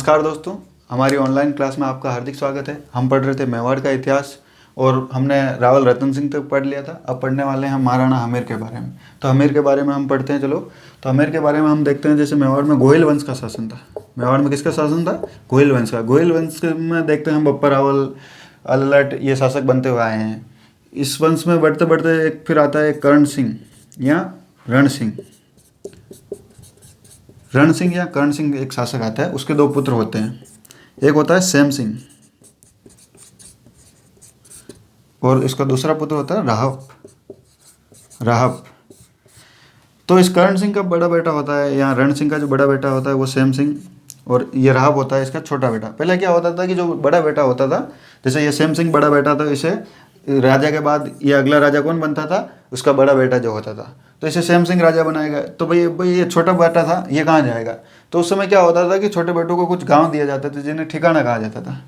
नमस्कार दोस्तों, हमारी ऑनलाइन क्लास में आपका हार्दिक स्वागत है। हम पढ़ रहे थे मेवाड़ का इतिहास और हमने रावल रतन सिंह तक पढ़ लिया था। अब पढ़ने वाले हैं हम महाराणा हमीर के बारे में। तो हमीर के बारे में हम पढ़ते हैं। चलो, तो हमीर के बारे में हम देखते हैं। जैसे मेवाड़ में गोहिल वंश का शासन था। मेवाड़ में किसका शासन था? गोहिल वंश का। गोहिल वंश में देखते हैं हम बप्पा रावल, अललट, ये शासक बनते हुए आए हैं। इस वंश में बढ़ते बढ़ते एक फिर आता है कर्ण सिंह या रण सिंह। रण सिंह या कर्ण सिंह एक शासक आता है। उसके दो पुत्र होते हैं। एक होता है सैम सिंह और इसका दूसरा पुत्र होता है राहब। राहब। तो इस कर्ण सिंह का बड़ा बेटा होता है, या रण सिंह का जो बड़ा बेटा होता है वो सैम सिंह, और ये राहब होता है इसका छोटा बेटा। पहले क्या होता था कि जो बड़ा बेटा होता था, जैसे ये सैम सिंह बड़ा बेटा था, इसे राजा के बाद ये अगला राजा कौन बनता था? उसका बड़ा बेटा जो होता था। तो इसे सैम सिंह राजा बनाएगा। तो भाई ये छोटा बेटा था, ये कहाँ जाएगा? तो उस समय क्या होता था कि छोटे बेटों को कुछ गांव दिया जाता था जिन्हें ठिकाना कहा जाता था।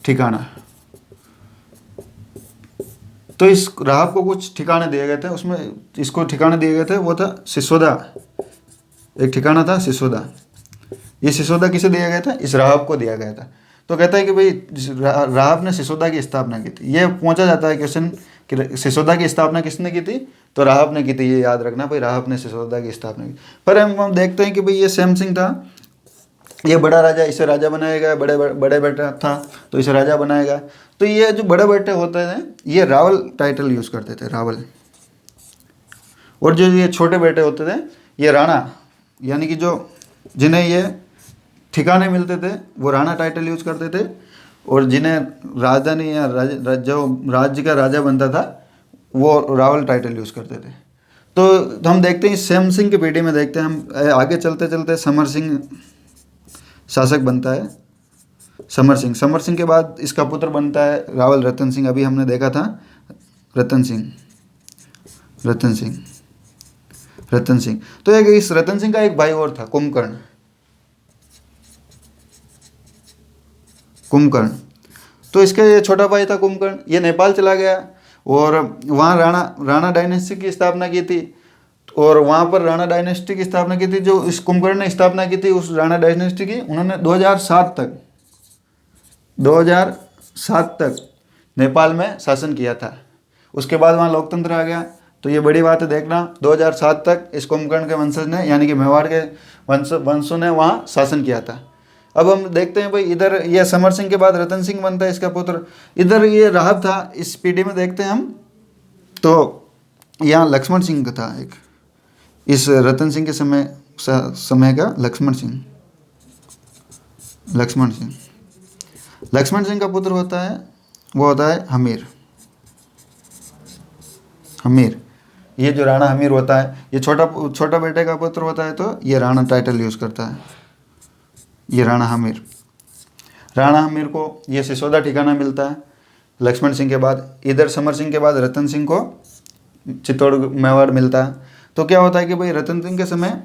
ठिकाना। तो इस राहब को कुछ ठिकाने दिए गए थे। उसमें इसको ठिकाने दिए गए थे, वो था सिसोदा। एक ठिकाना था सिसोदा। ये सिसोदा किसे दिया गया था? इस राहब को दिया गया था। तो कहता है कि भाई राहब ने सिसोदा की स्थापना की थी। ये पूछा जाता है क्वेश्चन कि सिसोदा की स्थापना किसने की थी? तो राहब ने की थी। ये याद रखना भाई, राहब ने सिसोदा की स्थापना की। पर हम देखते हैं कि भाई ये सैम सिंह था, ये बड़ा राजा, इसे राजा बनाया गया। बड़े बेटा था तो इसे राजा बनाया गया। तो ये जो बड़े बेटे होते हैं ये रावल टाइटल यूज़ करते थे, रावल। और जो ये छोटे बेटे होते थे ये राणा, यानी कि जो जिन्हें ये ठिकाने मिलते थे वो राणा टाइटल यूज़ करते थे। और जिन्हें राजधानी या जो राज्य का राजा बनता था वो रावल टाइटल यूज़ करते थे। तो हम देखते हैं सैम सिंह की पीढ़ी में देखते हैं हम आगे चलते चलते समर सिंह शासक बनता है। समर सिंह के बाद इसका पुत्र बनता है रावल रतन सिंह। अभी हमने देखा था रतन सिंह। रतन सिंह। तो एक इस रतन सिंह का एक भाई और था, कुंभकर्ण। तो इसका ये छोटा भाई था कुंभकर्ण। ये नेपाल चला गया और वहाँ राणा डायनेस्टी की स्थापना की थी। और वहाँ पर राणा डायनेस्टी की स्थापना की थी। जो इस कुंभकर्ण ने स्थापना की थी उस राणा डायनेस्टी की, उन्होंने 2007 तक नेपाल में शासन किया था। उसके बाद वहाँ लोकतंत्र आ गया। तो ये बड़ी बात है, देखना 2007 तक इस कुंभकर्ण के वंशज ने, यानी कि मेवाड़ के वंशों ने वहाँ शासन किया था। अब हम देखते हैं भाई, इधर ये समर सिंह के बाद रतन सिंह बनता है इसका पुत्र। इधर ये राहब था। इस पीढ़ी में देखते हैं हम, तो यहाँ लक्ष्मण सिंह का था एक, इस रतन सिंह के समय का लक्ष्मण सिंह का पुत्र होता है, वो होता है हमीर। ये जो राणा हमीर होता है, ये छोटा बेटे का पुत्र होता है, तो ये राणा टाइटल यूज़ करता है। ये राणा हमीर को ये सिसोदा ठिकाना मिलता है लक्ष्मण सिंह के बाद। इधर समर सिंह के बाद रतन सिंह को चित्तौड़ मेवाड़ मिलता है। तो क्या होता है कि भाई रतन सिंह के समय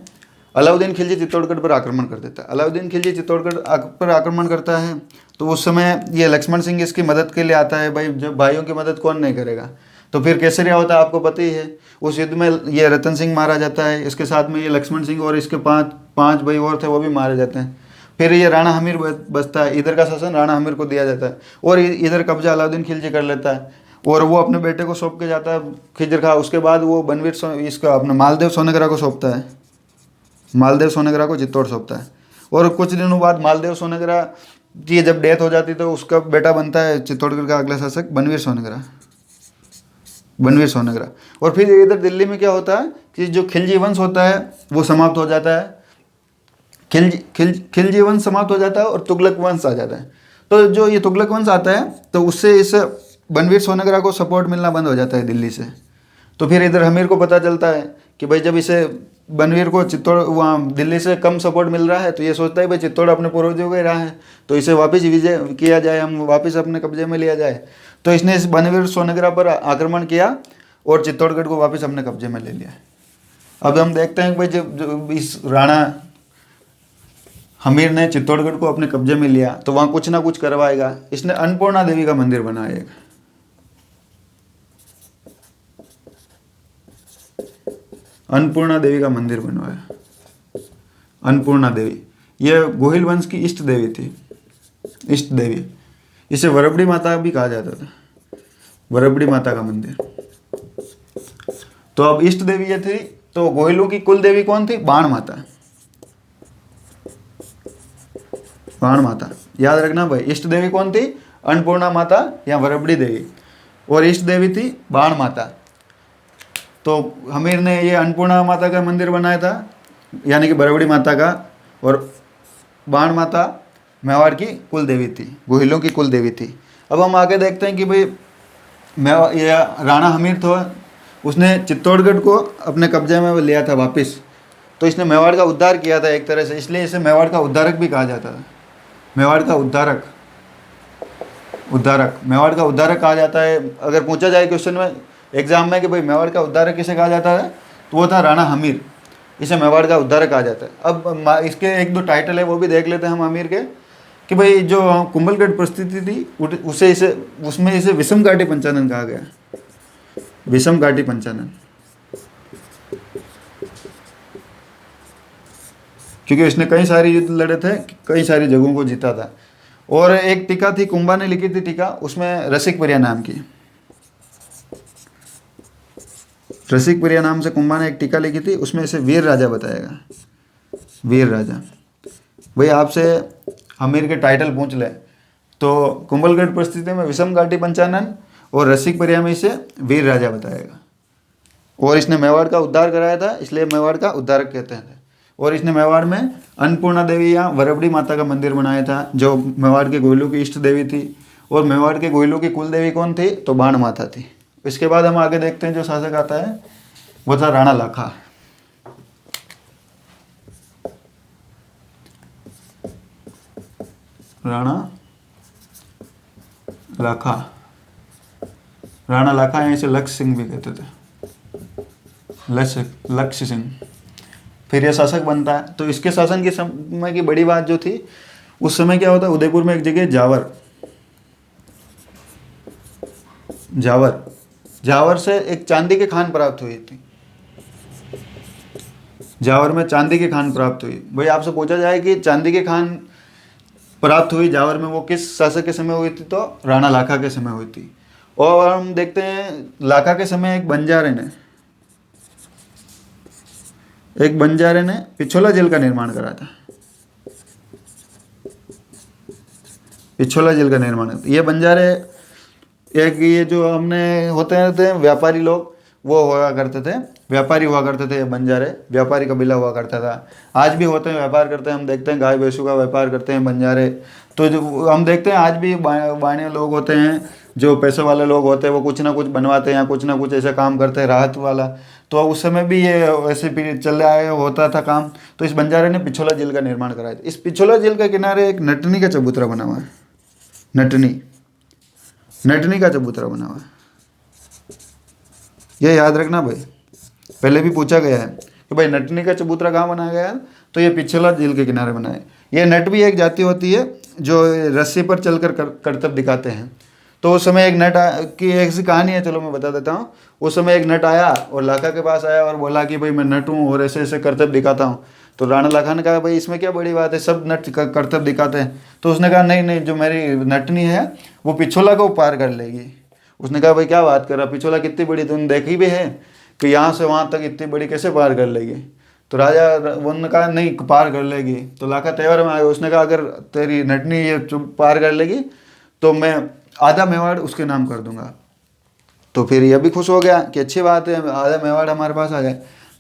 अलाउद्दीन खिलजी चित्तौड़गढ़ पर आक्रमण कर देता है। अलाउद्दीन खिलजी चित्तौड़गढ़ पर आक्रमण करता है तो उस समय ये लक्ष्मण सिंह इसकी मदद के लिए आता है। भाई जब भाइयों की मदद कौन नहीं करेगा। तो फिर केसरिया होता है, आपको पता ही है। उस युद्ध में ये रतन सिंह मारा जाता है। इसके साथ में ये लक्ष्मण सिंह और इसके पाँच भाई और थे, वो भी मारे जाते हैं। फिर ये राणा हमीर बचता है। इधर का शासन राणा हमीर को दिया जाता है और इधर कब्जा अलाउद्दीन खिलजी कर लेता है और वो अपने बेटे को सौंप के जाता है खिजर खा। उसके बाद वो इसका अपने मालदेव सोनगरा को सौंपता है। मालदेव सोनगरा को चित्तौड़ सौंपता है। और कुछ दिनों बाद मालदेव सोनगरा की जब डेथ हो जाती तो उसका बेटा बनता है चित्तौड़गढ़ का अगला शासक बनवीर सोनगरा। और फिर इधर दिल्ली में क्या होता है कि जो खिलजी वंश होता है वो समाप्त हो जाता है। खिलजी वंश समाप्त हो जाता है और तुगलक वंश आ जाता है। तो जो ये तुगलक वंश आता है तो उससे इस बनवीर सोनगरा को सपोर्ट मिलना बंद हो जाता है दिल्ली से। तो फिर इधर हमीर को पता चलता है कि भाई जब इसे बनवीर को चित्तौड़ वहाँ दिल्ली से कम सपोर्ट मिल रहा है तो ये सोचता है भाई चित्तौड़ अपने पूर्वजों का ही रहा है, तो इसे वापस विजय किया जाए, हम वापस अपने कब्जे में लिया जाए। तो इसने इस बनवीर सोनगरा पर आक्रमण किया और चित्तौड़गढ़ को वापस अपने कब्जे में ले लिया। अब हम देखते हैं कि भाई जब इस राणा हमीर ने चित्तौड़गढ़ को अपने कब्जे में लिया तो वहाँ कुछ ना कुछ करवाएगा। इसने अन्नपूर्णा देवी का मंदिर बनाया एक। अन्नपूर्णा देवी का मंदिर बनवाया। अन्नपूर्णा देवी ये गोहिल वंश की इष्ट देवी थी, इष्ट देवी। इसे वरबड़ी माता भी कहा जाता था, वरबड़ी माता का मंदिर। तो अब इष्ट देवी ये थी, तो गोहिलों की कुल देवी कौन थी? बाण माता, बाण माता। याद रखना भाई, इष्ट देवी कौन थी? अन्नपूर्णा माता या वरबड़ी देवी, और इष्ट देवी थी बाण माता। तो हमीर ने ये अन्नपूर्णा माता का मंदिर बनाया था, यानी कि वरबड़ी माता का, और बाण माता मेवाड़ की कुल देवी थी, गोहिलों की कुल देवी थी। अब हम आगे देखते हैं कि भाई ये राणा हमीर था, उसने चित्तौड़गढ़ को अपने कब्जे में लिया था वापस। तो इसने मेवाड़ का उद्धार किया था एक तरह से, इसलिए इसे मेवाड़ का उद्धारक भी कहा जाता था। मेवाड़ का उद्धारक, उद्धारक, मेवाड़ का उद्धारक कहा जाता है। अगर पूछा जाए क्वेश्चन में एग्जाम में कि भाई मेवाड़ का उद्धारक किसे कहा जाता है, तो वो था राणा हमीर, इसे मेवाड़ का उद्धारक कहा जाता है। अब इसके एक दो टाइटल है वो भी देख लेते हैं हम हमीर के, कि भाई जो कुंभलगढ़ परिस्थिति थी उसे इसे उसमें इसे विषम घाटी पंचानन कहा गया, विषम घाटी पंचानन, क्योंकि इसने कई सारे युद्ध लड़े थे, कई सारी जगहों को जीता था। और एक टीका थी, कुंभा ने लिखी थी टीका, उसमें रसिक प्रिया नाम की, रसिक प्रिया नाम से कुंभा ने एक टीका लिखी थी, उसमें इसे वीर राजा बताएगा, वीर राजा। भाई आपसे हमीर के टाइटल पूछ ले तो कुंभलगढ़ परिस्थिति में विषम घाटी पंचानन और रसिक प्रिया में इसे वीर राजा बताएगा। और इसने मेवाड़ का उद्धार कराया था, इसलिए मेवाड़ का उद्धारक कहते हैं। और इसने मेवाड़ में अन्नपूर्णा देवी या वरबड़ी माता का मंदिर बनाया था, जो मेवाड़ के गोहिलों की इष्ट देवी थी। और मेवाड़ के गोहिलों की कुल देवी कौन थी? तो बाण माता थी। इसके बाद हम आगे देखते हैं, जो शासक आता है वो था राणा लाखा। राणा लाखा, राणा लाखा यहाँ से लक्ष्य सिंह भी कहते थे, लक्ष्य सिंह। फिर यह शासक बनता है। तो इसके शासन के समय की बड़ी बात जो थी, उस समय क्या होता है, उदयपुर में एक जगह जावर, जावर, जावर से एक चांदी की खान प्राप्त हुई थी, जावर में चांदी की खान प्राप्त हुई। भाई आपसे पूछा जाए कि चांदी की खान प्राप्त हुई जावर में, वो किस शासक के समय हुई थी? तो राणा लाखा के समय हुई थी। और हम देखते हैं लाखा के समय एक बंजारे ने पिछोला जेल का निर्माण करा था, पिछोला जेल का निर्माण। ये बंजारे एक ये जो हमने होते थे व्यापारी लोग, वो हुआ करते थे, व्यापारी हुआ करते थे। ये बंजारे व्यापारी कबीला हुआ करता था, आज भी होते हैं, व्यापार करते हैं। हम देखते हैं गाय भैंसों का व्यापार करते हैं बंजारे। तो जो हम देखते हैं आज भी बाणे लोग होते हैं, जो पैसे वाले लोग होते हैं, वो कुछ ना कुछ बनवाते हैं या कुछ ना कुछ ऐसा काम करते हैं राहत वाला। तो उस समय भी ये ऐसे भी चल रहा है, होता था काम। तो इस बंजारे ने पिछोला जेल का निर्माण कराया था। इस पिछोला जेल के किनारे एक नटनी का चबूतरा बना हुआ है, नटनी का चबूतरा बना हुआ है। ये याद रखना भाई, पहले भी पूछा गया है कि भाई नटनी का चबूतरा कहाँ बनाया गया है, तो ये पिछला झील के किनारे बना है। ये नट भी एक जाति होती है जो रस्सी पर चलकर करतब दिखाते हैं। तो उस समय एक नट की एक सी कहानी है, चलो मैं बता देता हूँ। उस समय एक नट आया और लाखा के पास आया और बोला कि भाई मैं नट हूँ और ऐसे ऐसे करतब दिखाता हूँ। तो राणा लाखा ने कहा भाई इसमें क्या बड़ी बात है, सब नट करतब दिखाते हैं। तो उसने कहा नहीं नहीं, जो मेरी नटनी है वो पिछोला को पार कर लेगी। उसने कहा भाई क्या बात कर रहा, पिछोला कितनी बड़ी तुमने देखी भी है कि यहाँ से वहाँ तक इतनी बड़ी कैसे पार कर लेगी? तो राजा उन्होंने कहा नहीं पार कर लेगी। तो लाखा तेवर में आया, उसने कहा अगर तेरी नटनी ये पार कर लेगी तो मैं आधा मेवाड़ उसके नाम कर दूंगा। तो फिर यह भी खुश हो गया कि अच्छी बात है, आधा मेवाड़ हमारे पास आ गए।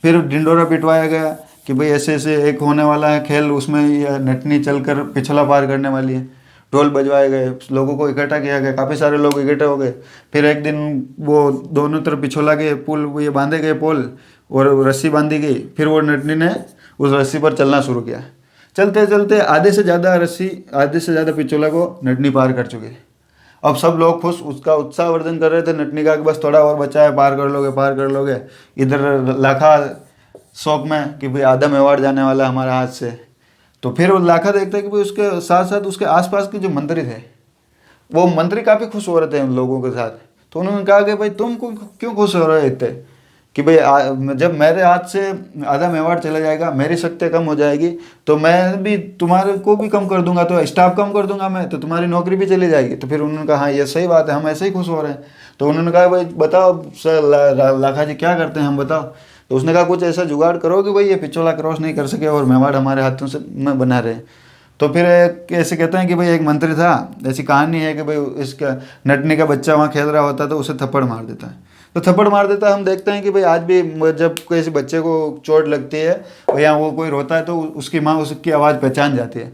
फिर ढिंडोरा पिटवाया गया कि भाई ऐसे ऐसे एक होने वाला है खेल, उसमें यह नटनी चलकर पिछला पार करने वाली है। ढोल बजवाए गए, लोगों को इकट्ठा किया गया, काफ़ी सारे लोग इकट्ठे हो गए। फिर एक दिन वो दोनों तरफ पिछोला के पुल ये बांधे गए पोल और रस्सी बांधी गई। फिर वो नटनी ने उस रस्सी पर चलना शुरू किया। चलते चलते आधे से ज़्यादा पिछोला को नटनी पार कर चुके। अब सब लोग खुश, उसका उत्साहवर्धन कर रहे थे नटनी का कि बस थोड़ा और बचा है, पार कर लोगे पार कर लोगे। इधर लाखा शौक में कि भाई आधा मेवाड़ जाने वाला हमारे हाथ से। तो फिर वो लाखा देखता है कि भाई उसके साथ साथ उसके आसपास के जो मंत्री थे, वो मंत्री काफ़ी खुश हो रहे थे उन लोगों के साथ। तो उन्होंने कहा कि भाई तुम क्यों खुश हो रहे थे कि भाई जब मेरे हाथ से आधा मेवाड़ चला जाएगा, मेरी शक्ति कम हो जाएगी, तो मैं भी तुम्हारे को भी कम कर दूंगा, तो स्टाफ कम कर दूंगा मैं, तो तुम्हारी नौकरी भी चली जाएगी। तो फिर उन्होंने कहा हाँ ये सही बात है, हम ऐसे ही खुश हो रहे हैं। तो उन्होंने कहा भाई बताओ सर लाखा जी क्या करते हैं हम बताओ। तो उसने कहा कुछ ऐसा जुगाड़ करो कि भाई ये पिछोला क्रॉस नहीं कर सके और मेवाड़ हमारे हाथों से में बना रहे। तो फिर ऐसे कहते हैं कि भाई एक मंत्री था, ऐसी कहानी है कि भाई इसका नटनी का बच्चा वहाँ खेल रहा होता है तो उसे थप्पड़ मार देता है। तो थप्पड़ मार देता है, हम देखते हैं कि भाई आज भी जब किसी बच्चे को चोट लगती है और या वो कोई रोता है तो उसकी माँ उसकी आवाज़ पहचान जाती है।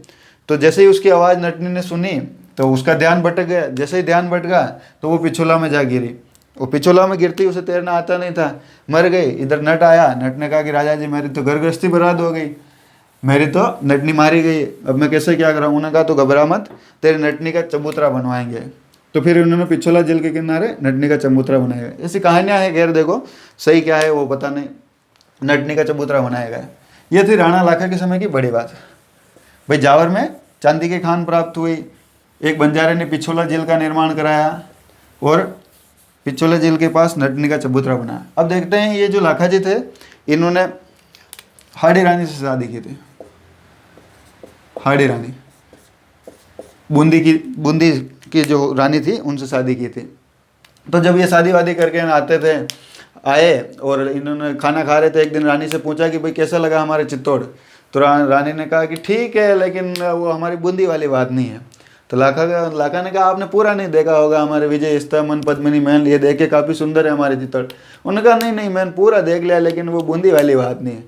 तो जैसे ही उसकी आवाज़ नटनी ने सुनी तो उसका ध्यान भटक गया, जैसे ही ध्यान भटका तो वो पिछोला में जा गिरी। वो पिछोला में गिरती उसे तैरना आता नहीं था, मर गई। इधर नट आया, नट ने कहा कि राजा जी मेरी तो घर गृहस्थी बर्बाद हो गई, मेरी तो नटनी मारी गई, अब मैं कैसे क्या करूँ। उन्होंने कहा तो घबरा मत, तेरी नटनी का चबूतरा बनवाएंगे। तो फिर उन्होंने पिछोला जेल के किनारे नटनी का चबूतरा बनाया। ऐसी कहानियाँ हैं, खैर देखो सही क्या है वो पता नहीं, नटनी का चबूतरा बनाया गया। ये थी राणा लाखा के समय की बड़ी बात। भाई जावर में चांदी की खान प्राप्त हुई, एक बंजारे ने पिछोला जेल का निर्माण कराया और पिछोला जेल के पास नटनी का चबूतरा बनाया। अब देखते हैं ये जो लाखा जी थे इन्होंने हाड़ी रानी से शादी की थी। हाड़ी रानी बूंदी की जो रानी थी उनसे शादी की थी। तो जब ये शादी वादी करके आते थे आए और इन्होंने खाना खा रहे थे, एक दिन रानी से पूछा कि भाई कैसा लगा हमारे चित्तौड़। तो रानी ने कहा कि ठीक है लेकिन वो हमारी बूंदी वाली बात नहीं है। तो लाखा ने कहा आपने पूरा नहीं देखा होगा, हमारे विजय स्तंभ पद्मिनी महल ये देखे काफ़ी सुंदर है हमारे चित्तौड़। उन्होंने कहा नहीं नहीं मैंने पूरा देख लिया लेकिन वो बूंदी वाली बात नहीं है।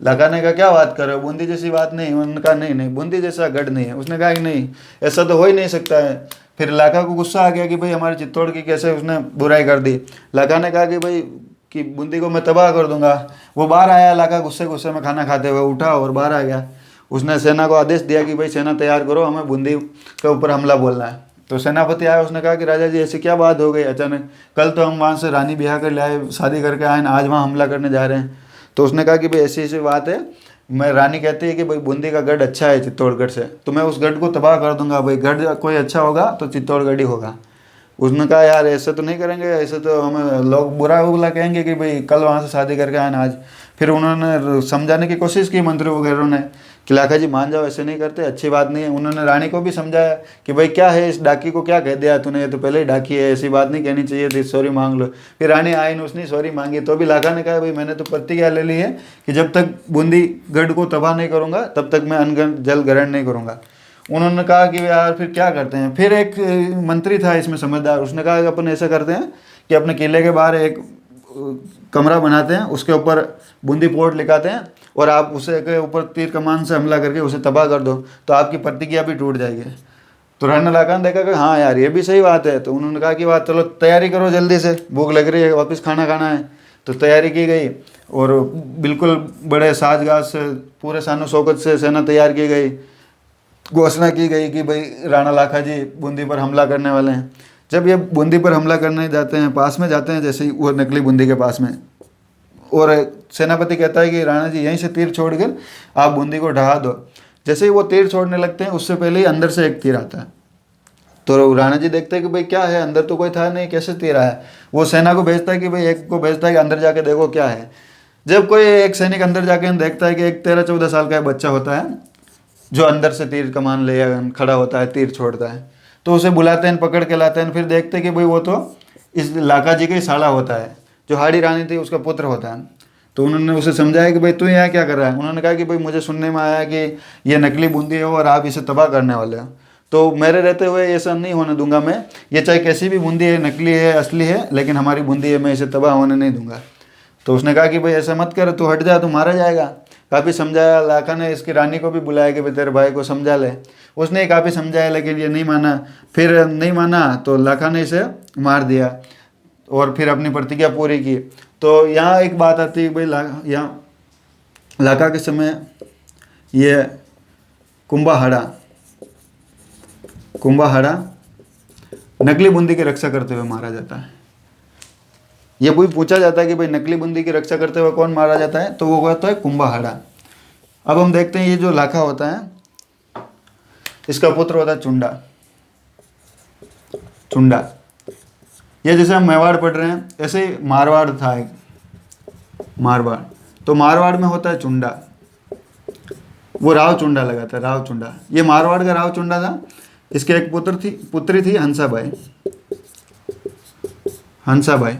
लाखा ने कहा क्या बात कर रहे हो, बूंदी जैसी बात नहीं। उन्होंने कहा नहीं नहीं बूंदी जैसा गढ़ नहीं है। उसने कहा कि नहीं ऐसा तो हो ही नहीं सकता है। फिर लाखा को गुस्सा आ गया कि भाई हमारे चित्तौड़ की कैसे उसने बुराई कर दी। लाखा ने कहा कि भाई कि बूंदी को मैं तबाह कर दूंगा। वो बाहर आया, लाखा गुस्से गुस्से में खाना खाते हुए उठा और बाहर आ गया। उसने सेना को आदेश दिया कि भाई सेना तैयार करो, हमें बूंदी के ऊपर हमला बोलना है। तो सेनापति आया, उसने कहा कि राजा जी ऐसी क्या बात हो गई अचानक, कल तो हम वहाँ से रानी ब्याह कर लाए शादी करके आए, आज वहाँ हमला करने जा रहे हैं। तो उसने कहा कि भाई ऐसी ऐसी बात है, मैं रानी कहती है कि भाई बूंदी का गढ़ अच्छा है चित्तौड़गढ़ से, तो मैं उस गढ़ को तबाह कर दूंगा। भाई गढ़ कोई अच्छा होगा तो चित्तौड़गढ़ ही होगा। उसने कहा यार ऐसे तो नहीं करेंगे, ऐसे तो हमें लोग बुरा बुला कहेंगे कि भाई कल वहाँ से शादी करके आए आज। फिर उन्होंने समझाने की कोशिश की मंत्री वगैरह ने कि लाखा जी मान जाओ, ऐसे नहीं करते, अच्छी बात नहीं है। उन्होंने रानी को भी समझाया कि भाई क्या है इस डाकी को क्या कह दिया तूने, ये तो पहले ही डाकी है, ऐसी बात नहीं कहनी चाहिए थी, सॉरी मांग लो। फिर रानी आई ने उसने सॉरी मांगी, तो भी लाखा ने कहा भाई मैंने तो प्रतिज्ञा ले ली है कि जब तक बूंदी गढ़ को तबाह नहीं करूँगा तब तक मैं अन्न जल ग्रहण नहीं करूँगा। उन्होंने कहा कि यार फिर क्या करते हैं। फिर एक मंत्री था इसमें समझदार, उसने कहा कि अपन ऐसा करते हैं कि अपने किले के बाहर एक कमरा बनाते हैं, उसके ऊपर बूंदी पोर्ट लिखाते हैं और आप उसे के ऊपर तीर कमान से हमला करके उसे तबाह कर दो, तो आपकी प्रतिज्ञा भी टूट जाएगी। तो राणा लाखा ने देखा कि हाँ यार ये भी सही बात है। तो उन्होंने कहा कि बात चलो तैयारी करो जल्दी से, भूख लग रही है, वापस खाना खाना है। तो तैयारी की गई और बिल्कुल बड़े साजगाज से पूरे शानो शौकत से सेना तैयार की गई। घोषणा की गई कि भाई राणा लाखा जी बूंदी पर हमला करने वाले हैं। जब ये बूंदी पर हमला करने जाते हैं, पास में जाते हैं जैसे ही वो नकली बूंदी के पास में, और सेनापति कहता है कि राणा जी यहीं से तीर छोड़कर आप बूंदी को ढहा दो। जैसे ही वो तीर छोड़ने लगते हैं उससे पहले ही अंदर से एक तीर आता है। तो राणा जी देखते हैं कि भाई क्या है, अंदर तो कोई था नहीं, कैसे तीर आया। वो सेना को भेजता है कि भाई एक को भेजता है कि अंदर जाके देखो क्या है। जब कोई एक सैनिक अंदर जाके देखता है कि एक 13-14 साल का बच्चा होता है जो अंदर से तीर कमान ले खड़ा होता है, तीर छोड़ता है। तो उसे बुलाते हैं, पकड़ के लाते हैं। फिर देखते हैं कि भाई वो तो इस लाखा जी का ही साला होता है, जो हाड़ी रानी थी उसका पुत्र होता है। तो उन्होंने उसे समझाया कि भाई तू यहाँ क्या कर रहा है। उन्होंने कहा कि भाई मुझे सुनने में आया कि ये नकली बूंदी है और आप इसे तबाह करने वाले हो, तो मेरे रहते हुए ऐसा नहीं होने दूंगा मैं। ये चाहे कैसी भी बूंदी है, नकली है असली है, लेकिन हमारी बूंदी है, मैं इसे तबाह होने नहीं दूंगा। तो उसने कहा कि भाई ऐसा मत कर, तू हट जा, तू मारा जाएगा। काफ़ी समझाया, लाखा ने इसकी रानी को भी बुलाया कि भाई तेरे भाई को समझा ले। उसने काफ़ी समझाया लेकिन ये नहीं माना। फिर नहीं माना तो लाखा ने इसे मार दिया और फिर अपनी प्रतिज्ञा पूरी की। तो यहाँ एक बात आती है भाई, यहाँ लाखा के समय ये कुंभाहाड़ा नकली बूंदी की रक्षा करते हुए मारा जाता है। ये भी पूछा जाता है कि भाई नकली बूंदी की रक्षा करते हुए कौन मारा जाता है, तो वो कहता है कुंभाहाड़ा। अब हम देखते हैं ये जो लाखा होता है इसका पुत्र होता है चुंडा। ये जैसे हम मेवाड़ पढ़ रहे हैं ऐसे ही मारवाड़ था एक, मारवाड़। तो मारवाड़ में होता है चुंडा, वो राव चुंडा लगाता है, राव चुंडा। ये मारवाड़ का राव चुंडा था। इसके एक पुत्री थी हंसाबाई। हंसाबाई,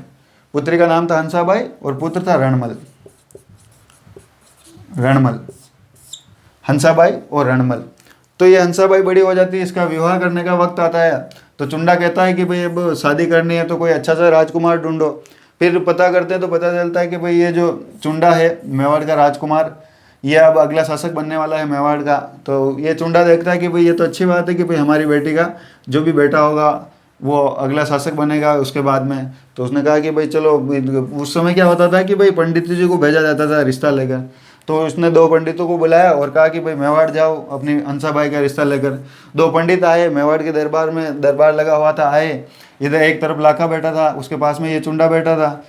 पुत्री का नाम था हंसाबाई और पुत्र था रणमल। रणमल, हंसाबाई और रणमल। तो ये हंसाबाई बड़ी हो जाती है, इसका विवाह करने का वक्त आता है। तो चुंडा कहता है कि भाई अब शादी करनी है तो कोई अच्छा सा राजकुमार ढूंढो। फिर पता करते हैं तो पता चलता है कि भाई ये जो चुंडा है मेवाड़ का राजकुमार, ये अब अगला शासक बनने वाला है मेवाड़ का। तो ये चुंडा देखता है कि भाई ये तो अच्छी बात है कि भाई हमारी बेटी का जो भी बेटा होगा वो अगला शासक बनेगा उसके बाद में। तो उसने कहा कि भाई चलो, उस समय क्या होता था कि भाई पंडित जी को भेजा जाता था रिश्ता लेकर। तो उसने 2 पंडितों को बुलाया और कहा कि भाई मेवाड़ जाओ अपनी हंसाबाई का रिश्ता लेकर। 2 पंडित आए मेवाड़ के दरबार में, दरबार लगा हुआ था, आए। इधर एक तरफ लाखा बैठा था, उसके पास में ये चुंडा बैठा था,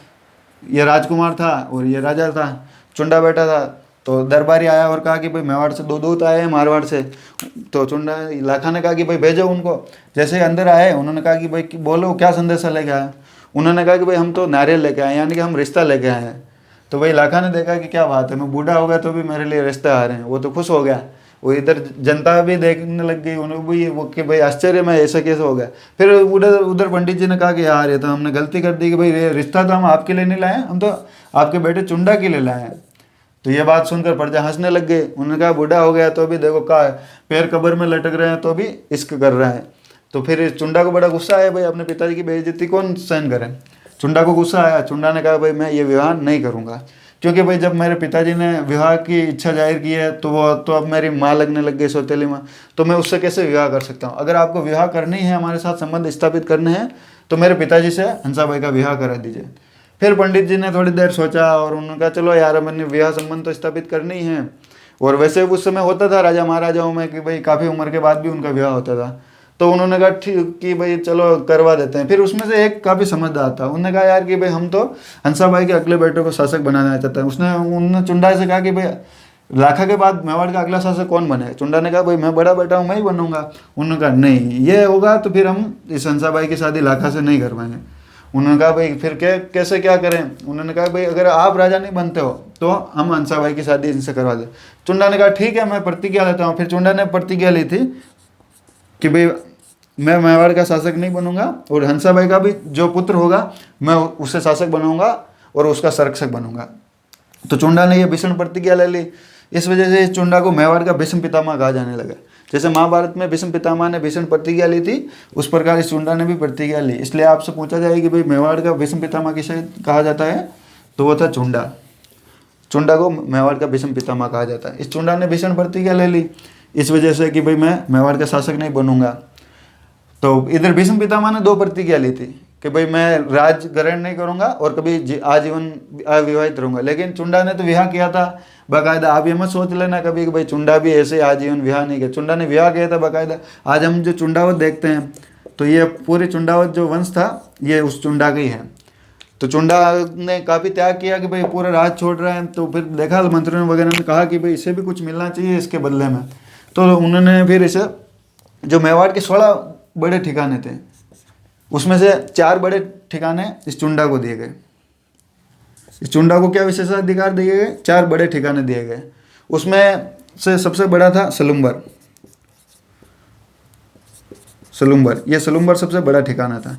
ये राजकुमार था और ये राजा था, चुंडा बैठा था। तो दरबारी आया और कहा कि भाई मेवाड़ से 2 दूत आए हैं मारवाड़ से। तो चुंडा लाखा ने कहा कि भाई भेजो उनको। जैसे ही अंदर आए उन्होंने कहा कि भाई बोलो क्या संदेशा लेके आए। उन्होंने कहा कि भाई हम तो नारियल लेके आए, यानी कि हम रिश्ता लेके आए हैं। तो भाई लाखा ने देखा कि क्या बात है, मैं बूढ़ा हो गया तो भी मेरे लिए रिश्ते आ रहे हैं। वो तो खुश हो गया। वो इधर जनता भी देखने लग गई, उन्हें भी वो कि भाई आश्चर्य में ऐसा कैसे हो गया। फिर उधर उधर पंडित जी ने कहा कि यार ये तो हमने गलती कर दी कि भाई ये रिश्ता तो हम आपके लिए नहीं लाए, हम तो आपके बेटे चुंडा के लिए लाए हैं। तो ये बात सुनकर प्रजा हंसने लग गए। उन्होंने कहा बूढ़ा हो गया तो भी देखो का पैर कब्र में लटक रहे हैं तो भी इश्क कर रहा है। तो फिर चुंडा को बड़ा गुस्सा आया, भाई अपने पिताजी की बेइज्जती कौन सहन करे। चुंडा को गुस्सा आया। चुंडा ने कहा भाई मैं ये विवाह नहीं करूँगा, क्योंकि भाई जब मेरे पिताजी ने विवाह की इच्छा जाहिर की है तो वो तो अब मेरी माँ लगने लग गई, सौतेली माँ, तो मैं उससे कैसे विवाह कर सकता हूँ। अगर आपको विवाह करनी है, हमारे साथ संबंध स्थापित करने हैं, तो मेरे पिताजी से हंसाबाई का विवाह करा दीजिए। फिर पंडित जी ने थोड़ी देर सोचा और उन्होंने कहा चलो यार मैंने विवाह संबंध तो स्थापित करनी है। और वैसे उस समय होता था राजा महाराजाओं में कि भाई काफ़ी उम्र के बाद भी उनका विवाह होता था। तो उन्होंने कहा ठीक कि भाई चलो करवा देते हैं। फिर उसमें से एक काफ़ी समझदार था, उन्होंने कहा यार कि भाई हम तो हंसाबाई के अगले बेटे को शासक बनाना चाहते हैं। उन्होंने चुंडा से कहा कि भाई लाखा के बाद मेवाड़ का अगला शासक कौन बने। चुंडा ने कहा भाई मैं बड़ा बेटा हूँ, मैं ही बनूंगा। उन्होंने कहा नहीं, ये होगा तो फिर हम इस हंसाबाई की शादी लाखा से नहीं करवाएंगे। उन्होंने कहा भाई फिर कैसे क्या करें। उन्होंने कहा भाई अगर आप राजा नहीं बनते हो तो हम हंसाबाई की शादी इनसे करवा दें। चुंडा ने कहा ठीक है मैं प्रतिज्ञा लेता हूँ। फिर चुंडा ने प्रतिज्ञा ली थी कि भाई मैं मेवाड़ का शासक नहीं बनूंगा और हंसाबाई का भी जो पुत्र होगा मैं उससे शासक बनूंगा और उसका संरक्षक बनूंगा। तो चुंडा ने ये भीषण प्रतिज्ञा ले ली। इस वजह से इस चुंडा को मेवाड़ का भीष्म पितामह कहा जाने लगा। जैसे महाभारत में भीष्म पितामह ने भीषण प्रतिज्ञा ली थी, उस प्रकार इस चुंडा ने भी प्रतिज्ञा ली। इसलिए आपसे पूछा जाए कि भाई मेवाड़ का भीष्म पितामह किसे कहा जाता है, तो वो था चुंडा। चुंडा को मेवाड़ का भीष्म पितामह कहा जाता है। इस चुंडा ने भीषण प्रतिज्ञा ले ली इस वजह से कि भाई मैं मेवाड़ का शासक नहीं बनूंगा। तो इधर भीष्म पितामह ने 2 प्रतिज्ञा ली थी कि भाई मैं राज ग्रहण नहीं करूंगा और कभी आजीवन अविवाहित रहूंगा। लेकिन चुंडा ने तो विवाह किया था बाकायदा। आप ये मत सोच लेना कभी कि भाई चुंडा भी ऐसे आजीवन विवाह नहीं किया। चुंडा ने विवाह किया था बाकायदा। आज हम जो चुंडावत देखते हैं तो ये पूरी चुंडावत जो वंश था ये उस चुंडा का ही है। तो चुंडा ने काफ़ी त्याग किया कि भाई पूरा राज छोड़ रहे हैं। तो फिर देखा मंत्रियों वगैरह ने कहा कि भाई इसे भी कुछ मिलना चाहिए इसके बदले में। तो उन्होंने फिर इसे जो मेवाड़ के 16 बड़े ठिकाने थे उसमें से 4 बड़े ठिकाने इस चुंडा को दिए गए। इस चुंडा को क्या विशेषाधिकार दिए गए, 4 बड़े ठिकाने दिए गए। उसमें से सबसे बड़ा था सलुम्बर। सलुम्बर, ये सलुम्बर सबसे बड़ा ठिकाना था।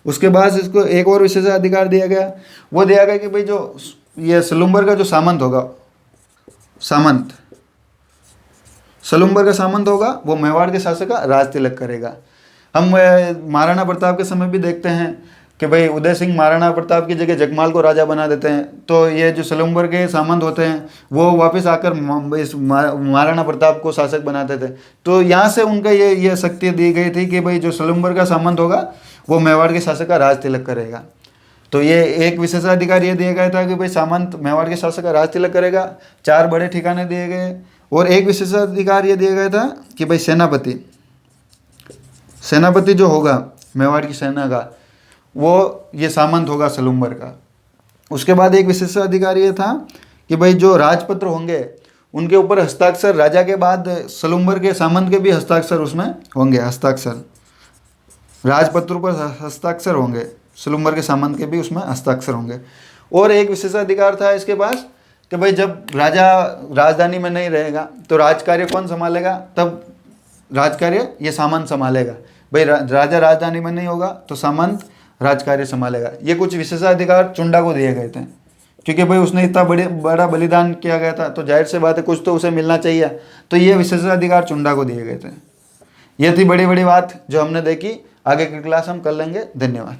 उसके बाद इसको एक और विशेषाधिकार दिया गया। वो दिया गया कि भाई जो ये सलुम्बर का जो सामंत होगा, सामंत सलुम्बर का सामंत होगा वो मेवाड़ के शासक का राज तिलक करेगा। हम महाराणा प्रताप के समय भी देखते हैं कि भाई उदय सिंह महाराणा प्रताप की जगह जगमाल को राजा बना देते हैं। तो ये जो सलुम्बर के सामंत होते हैं वो वापस आकर इस महाराणा प्रताप को शासक बनाते थे। तो यहाँ से उनका ये शक्ति दी गई थी कि भाई जो सलुम्बर का सामंत होगा वो मेवाड़ के शासक का राज तिलक करेगा। तो ये एक विशेषाधिकार ये दिया गया था कि भाई सामंत मेवाड़ के शासक का राज तिलक करेगा। 4 बड़े ठिकाने दिए गए। और एक विशेषाधिकार ये दिया गया था कि भाई सेनापति जो होगा मेवाड़ की सेना का वो ये सामंत होगा सलुम्बर का। उसके बाद एक विशेषाधिकार ये था कि भाई जो राजपत्र होंगे उनके ऊपर हस्ताक्षर राजा के बाद सलुम्बर के सामंत के भी हस्ताक्षर उसमें होंगे। हस्ताक्षर राजपत्र पर हस्ताक्षर होंगे, सलुम्बर के सामंत के भी उसमें हस्ताक्षर होंगे। और एक विशेषाधिकार था इसके पास कि भाई जब राजा राजधानी में नहीं रहेगा तो राजकार्य कौन संभालेगा, तब राजकार्य ये सामंत संभालेगा। भाई राजा राजधानी में नहीं होगा तो सामंत राजकार्य संभालेगा। ये कुछ विशेषाधिकार चुंडा को दिए गए थे, क्योंकि भाई उसने इतना बड़ा बलिदान किया गया था तो जाहिर सी बात है कुछ तो उसे मिलना चाहिए। तो ये विशेषाधिकार चुंडा को दिए गए थे। ये थी बड़ी बड़ी बात जो हमने देखी। आगे की क्लास हम कर लेंगे। धन्यवाद।